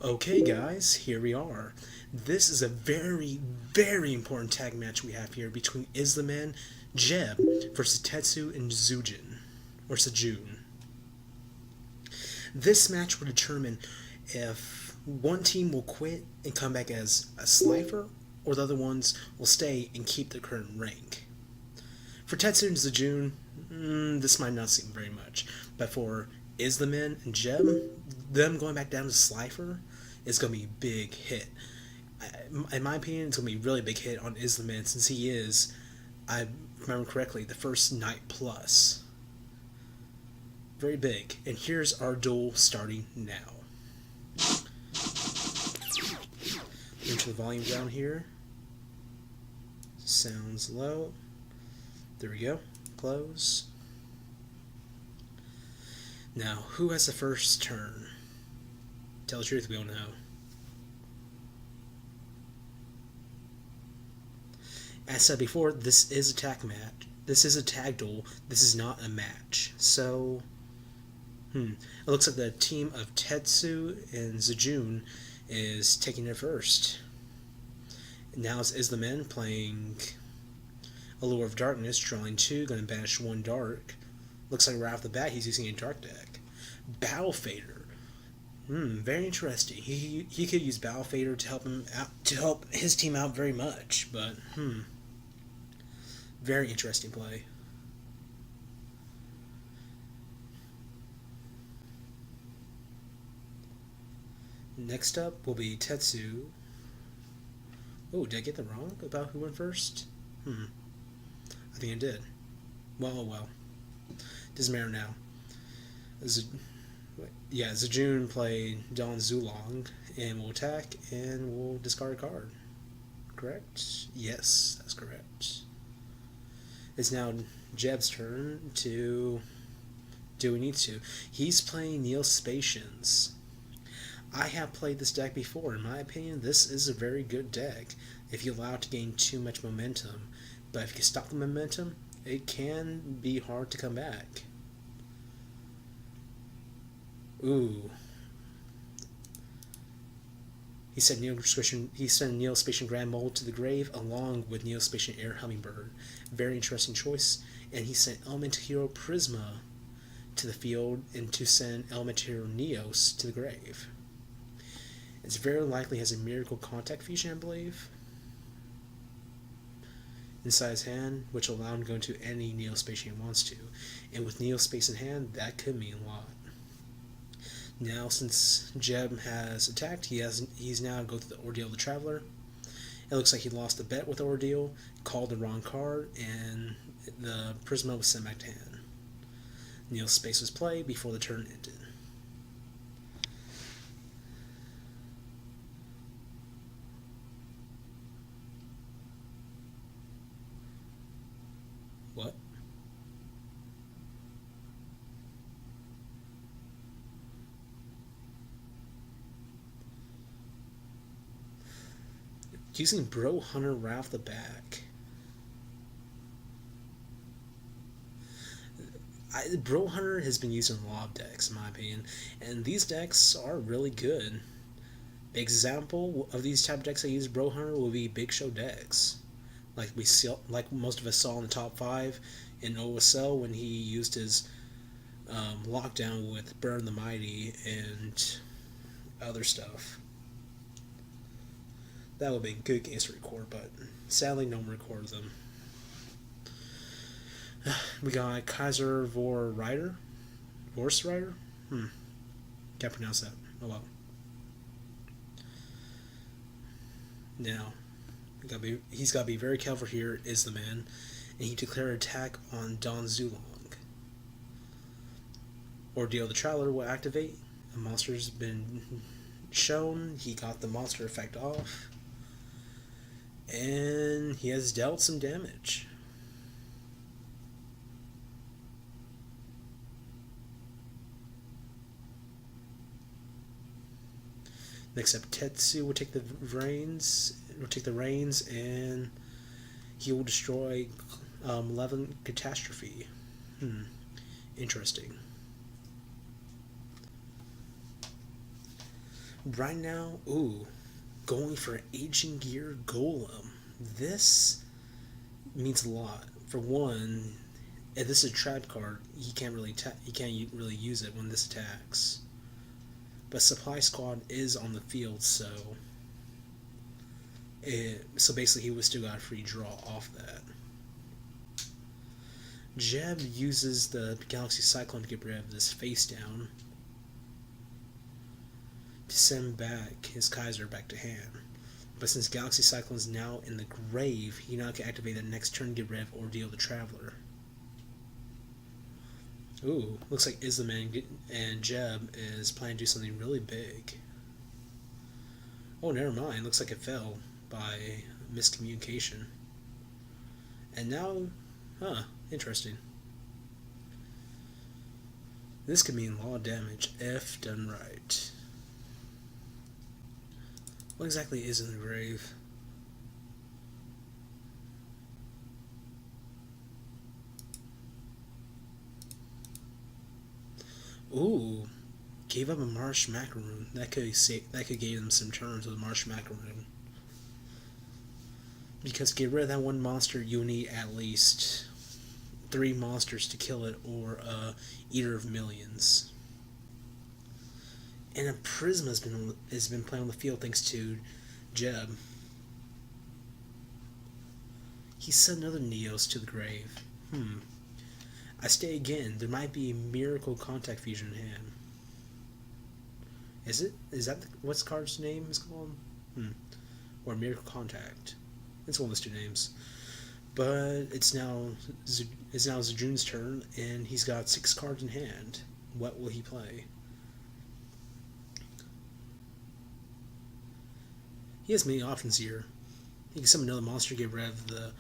Okay, guys, here we are. This is a very, very important tag match we have here between Islaman Jeb versus Tetsu and Zujin, or Sejun. This match will determine if one team will quit and come back as a Slifer, or the other ones will stay and keep their current rank. For Tetsu and Sejun, this might not seem very much, but for Islaman and Jeb, them going back down to Slifer is going to be a big hit. In my opinion, it's going to be a really big hit on Islaman since he is, I remember correctly, the first Knight Plus. Very big. And here's our duel starting now. Into the volume down here. Sounds low. There we go. Close. Now, who has the first turn? Tell the truth, we don't know. As said before, this is a tag match. This is a tag duel. This is not a match. So, it looks like the team of Tetsu and Sejun is taking it first. Now it's Islaman playing Allure of Darkness, drawing 2, going to banish 1 dark. Looks like right off the bat he's using a dark deck. Battle Fader. Very interesting. He could use Battle Fader to help him out, to help his team out very much, but very interesting play. Next up will be Tetsu. Oh, did I get that wrong about who went first? I think I did. Well. Doesn't matter now. Sejun played Don Zulong and will attack and will discard a card. Correct? Yes, that's correct. It's now Jeb's turn to do what he needs to. He's playing Neospatians. I have played this deck before. In my opinion, this is a very good deck if you allow it to gain too much momentum. But if you can stop the momentum, it can be hard to come back. Ooh. He sent Neospatian Grand Mole to the grave along with Neospatian Air Hummingbird. Very interesting choice. And he sent Elemental Hero Prisma to the field and to send Elemental Hero Neos to the grave. It's very likely has a Miracle Contact Fusion, I believe, inside his hand, which will allow him to go into any Neospatian he wants to. And with Neospace in hand, that could mean a lot. Now, since Jeb has attacked, he's now go through the Ordeal of the Traveler. It looks like he lost the bet with Ordeal, called the wrong card, and the Prisma was sent back to hand. Neospace was played before the turn ended. What? Using Bro Hunter right off the back. Bro Hunter has been used in a lot of decks, in my opinion, and these decks are really good. Example of these type of decks that use Bro Hunter will be Big Show decks, like most of us saw in the top 5 in OSL when he used his lockdown with Burn the Mighty and other stuff. That would be a good case to record, but sadly no one recorded them. We got Kaiser Vorst Rider? Can't pronounce that. Oh well. Now, he's got to be very careful here, Islaman, and he declared attack on Don Zulong. Ordeal the Traveler will activate. A monster's been shown. He got the monster effect off. And he has dealt some damage. Next up, Tetsu will take the reins. And he will destroy 11 Catastrophe. Interesting. Right now, ooh, going for an Ancient Gear Golem. This means a lot. For one, if this is a trap card, he can't really use it when this attacks. But Supply Squad is on the field, so basically he would still got a free draw off that. Jeb uses the Galaxy Cyclone to get rid of this face down to send back his Kaiser back to hand. But since Galaxy Cyclone is now in the grave, he now can activate the next turn to get rid of Ordeal the Traveler. Ooh, looks like Islam and Jeb is planning to do something really big. Oh, never mind. Looks like it fell by miscommunication. And now, interesting. This could mean law damage if done right. What exactly is in the grave? Ooh, gave up a Marsh Macaroon. That could give them some turns with a Marsh Macaroon. Because to get rid of that one monster, you'll need at least 3 monsters to kill it, or Eater of Millions. And a Prisma has been playing on the field thanks to Jeb. He sent another Neos to the grave. I say again, there might be a Miracle Contact Fusion in hand. Is it? Is that what's the card's name is called? Or Miracle Contact. It's one of those two names. But it's now Zajun's turn, and he's got 6 cards in hand. What will he play? He has many options here. He can summon another monster, get rid of the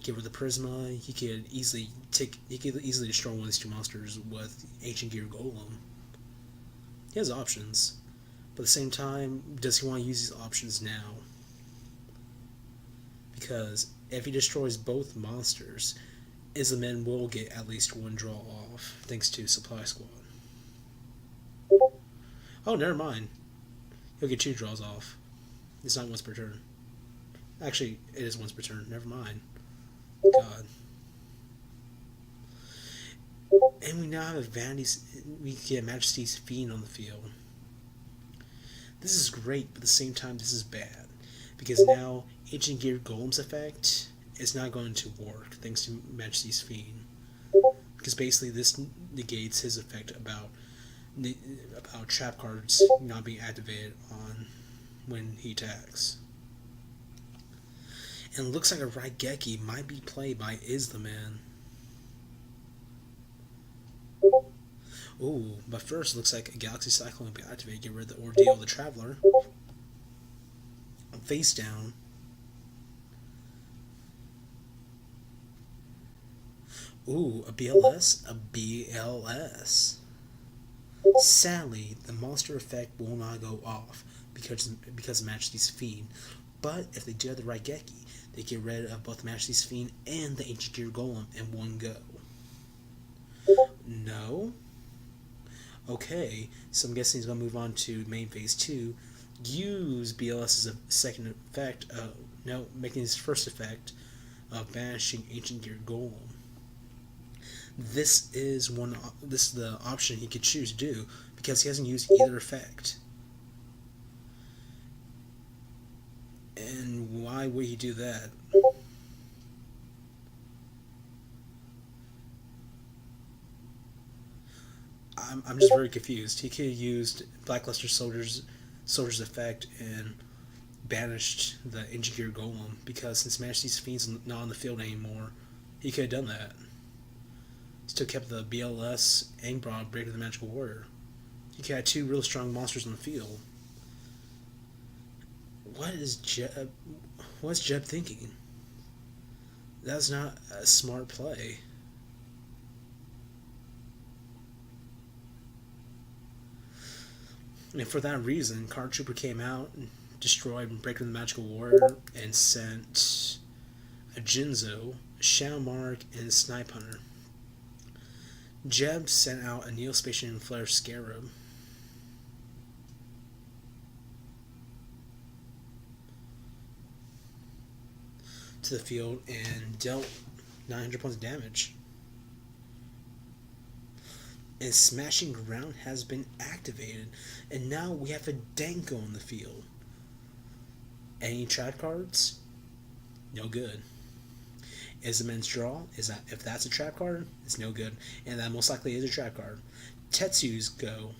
Prisma. He could easily destroy one of these 2 monsters with Ancient Gear Golem. He has options, but at the same time, does he want to use these options now? Because if he destroys both monsters, Islam will get at least 1 draw off, thanks to Supply Squad. Oh, never mind. He'll get 2 draws off. It's not once per turn. Actually, it is once per turn. Never mind. God. And we now have we get Majesty's Fiend on the field. This is great, but at the same time, this is bad. Because now, Ancient Gear Golem's effect is not going to work, thanks to Majesty's Fiend. Because basically, this negates his effect about trap cards not being activated on when he attacks. And it looks like a Raigeki might be played by Islam. Ooh, but first it looks like a Galaxy Cyclone will be activated. Get rid of the Ordeal of the Traveler. Face down. Ooh, a BLS? A BLS. Sadly, the monster effect will not go off because of Majesty's Fiend. But if they do have the Raigeki, they get rid of both Majesty's Fiend and the Ancient Gear Golem in one go. No? Okay, so I'm guessing he's going to move on to main phase 2. Use BLS as a second effect. Making his first effect of banishing Ancient Gear Golem. This is the option he could choose to do because he hasn't used either effect. And why would he do that? I'm just very confused. He could have used Blackluster Soldier's effect and banished the Ancient Gear Golem, because since Majesty's Fiend's not on the field anymore, he could have done that. Still kept the BLS and brought Breaker the Magical Warrior. He could have 2 real strong monsters on the field. What's Jeb thinking? That's not a smart play. And for that reason, Card Trooper came out and destroyed Breaker the Magical Warrior and sent a Jinzo, a Shadow Mark, and a Snipe Hunter. Jeb sent out a Neospatian Flare Scarab. to the field and dealt 900 points of damage. And Smashing Ground has been activated, and now we have a Danko on the field. Any trap cards? No good. Is the men's draw? Is that if that's a trap card? It's no good, and that most likely is a trap card. Tetsu's go,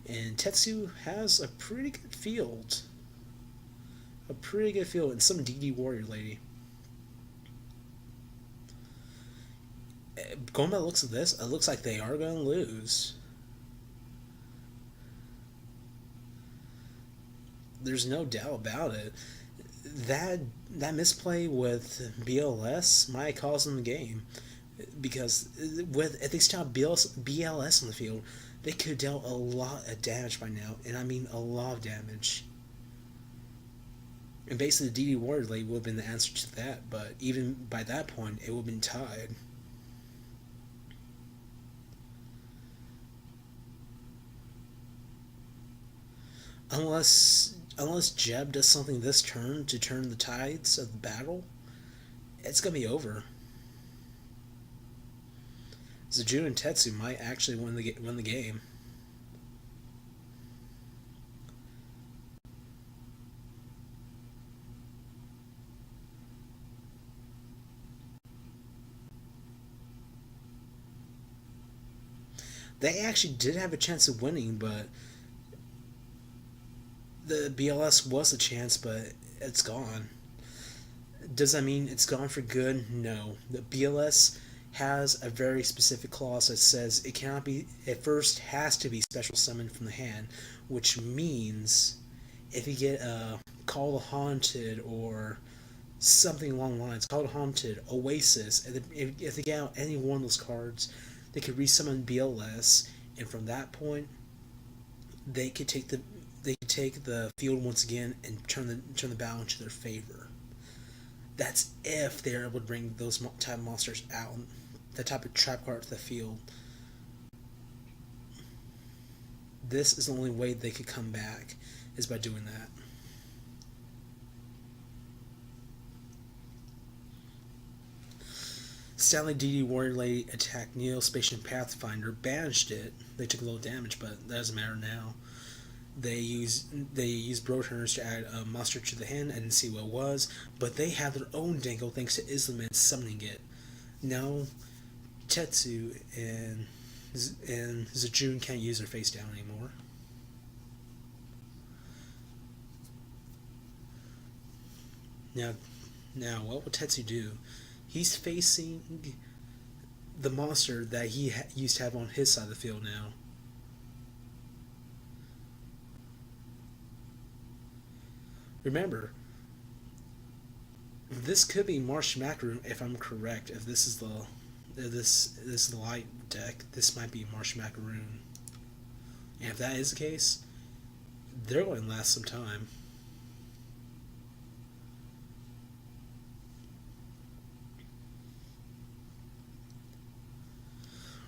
and Tetsu has a pretty good field. And some DD Warrior lady. Going by the looks of this, it looks like they are going to lose. There's no doubt about it. That misplay with BLS might cost them the game, because if they stop BLS on the field, they could have dealt a lot of damage by now, and I mean a lot of damage. And basically, the DD Warrior Lady would have been the answer to that, but even by that point, it would have been tied. Unless Jeb does something this turn to turn the tides of the battle, it's gonna be over. Zajun and Tetsu might actually win the game. They actually did have a chance of winning, but the BLS was a chance, but it's gone. Does that mean it's gone for good? No. The BLS has a very specific clause that says it cannot be. It first has to be special summoned from the hand, which means if you get a Call the Haunted or something along the lines, Call the Haunted, Oasis, and if they get out any one of those cards, they could resummon BLS, and from that point, they could take the field once again and turn the battle into their favor. That's if they're able to bring those type of monsters out, that type of trap card to the field. This is the only way they could come back, is by doing that. Stanley DD Warrior Lady attacked Neo-Spacian Pathfinder, banished it. They took a little damage, but that doesn't matter now. They used Broadhunters to add a monster to the hand. I didn't see what it was, but they have their own Danko thanks to Islaman summoning it. Now, Tetsu and Zajun can't use their face down anymore. Now, what will Tetsu do? He's facing the monster that he used to have on his side of the field now. Remember, this could be Marsh Macaroon if I'm correct. If this is the light deck, this might be Marsh Macaroon. And if that is the case, they're going to last some time.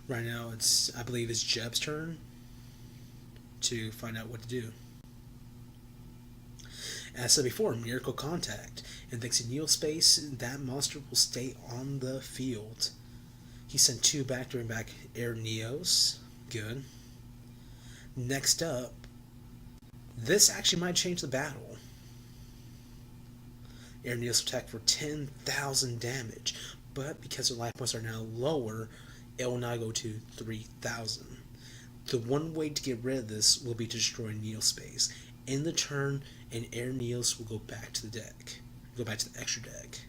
Right now, I believe it's Jeb's turn to find out what to do. As I said before, Miracle Contact. And thanks to Neospace, that monster will stay on the field. He sent 2 back to bring back Air Neos. Good. Next up, this actually might change the battle. Air Neos attack for 10,000 damage, but because their life points are now lower, it will now go to 3,000. The one way to get rid of this will be to destroy Neospace. In the turn, and Air Neos will go back to the deck. Go back to the extra deck.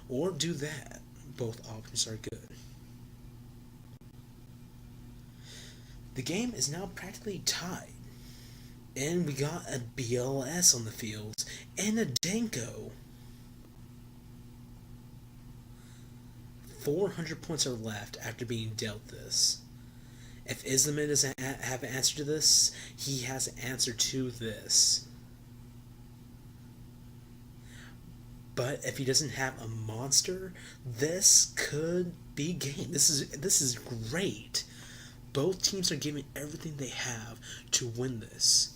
Or do that. Both options are good. The game is now practically tied. And we got a BLS on the field. And a Danko. 400 points are left after being dealt this. If Islaman doesn't have an answer to this, he has an answer to this. But if he doesn't have a monster, this could be game. This is great. Both teams are giving everything they have to win this.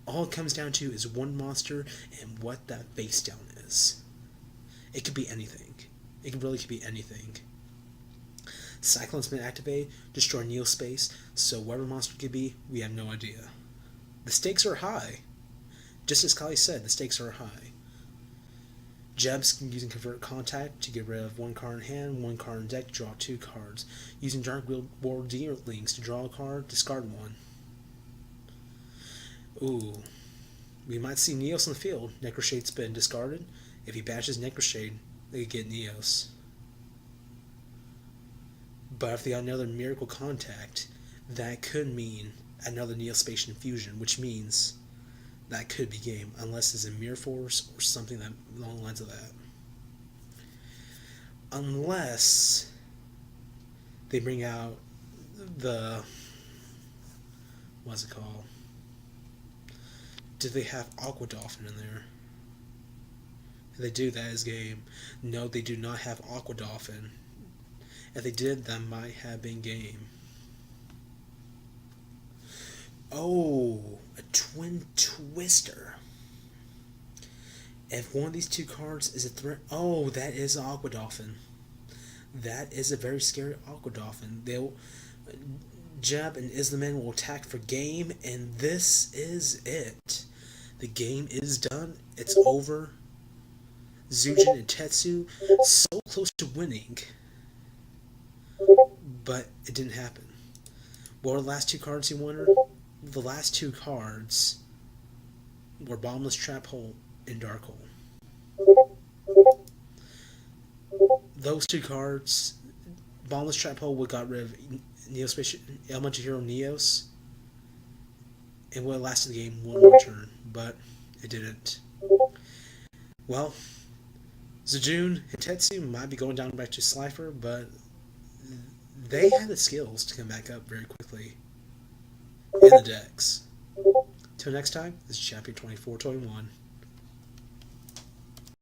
All it comes down to is one monster and what that face down is. It could be anything. It really could be anything. Cyclone's been activated, destroy Neospace, so whatever monster it could be, we have no idea. The stakes are high. Just as Kali said, the stakes are high. Jeb's using Convert Contact to get rid of one card in hand, one card in deck to draw 2 cards. Using Dark War Dealings to draw a card, discard one. Ooh. We might see Neos in the field. Necroshade's been discarded. If he bashes Necroshade, they could get Neos. But if they got another Miracle Contact, that could mean another Neospatial Infusion, which means that could be game, unless it's a Mirror Force or something that along the lines of that. Unless they bring out the, what's it called? Do they have Aqua Dolphin in there? If they do, that is game. No, they do not have Aqua Dolphin. If they did, that might have been game. Oh, a Twin Twister. If one of these 2 cards is a threat... Oh, that is an Aqua Dolphin. That is a very scary Aqua Dolphin. Jeb and Islaman will attack for game, and this is it. The game is done. It's over. Zujin and Tetsu so close to winning, but it didn't happen. What were the last 2 cards he won? The last 2 cards were Bottomless Trap Hole and Dark Hole. Those 2 cards, Bottomless Trap Hole, got rid of Neospatial Elemental Hero Neos, and would have lasted the game one more turn, but it didn't. Well, Zujun and Tetsu might be going down back to Slifer, but they had the skills to come back up very quickly in the decks. Till next time, this is Champion 2421.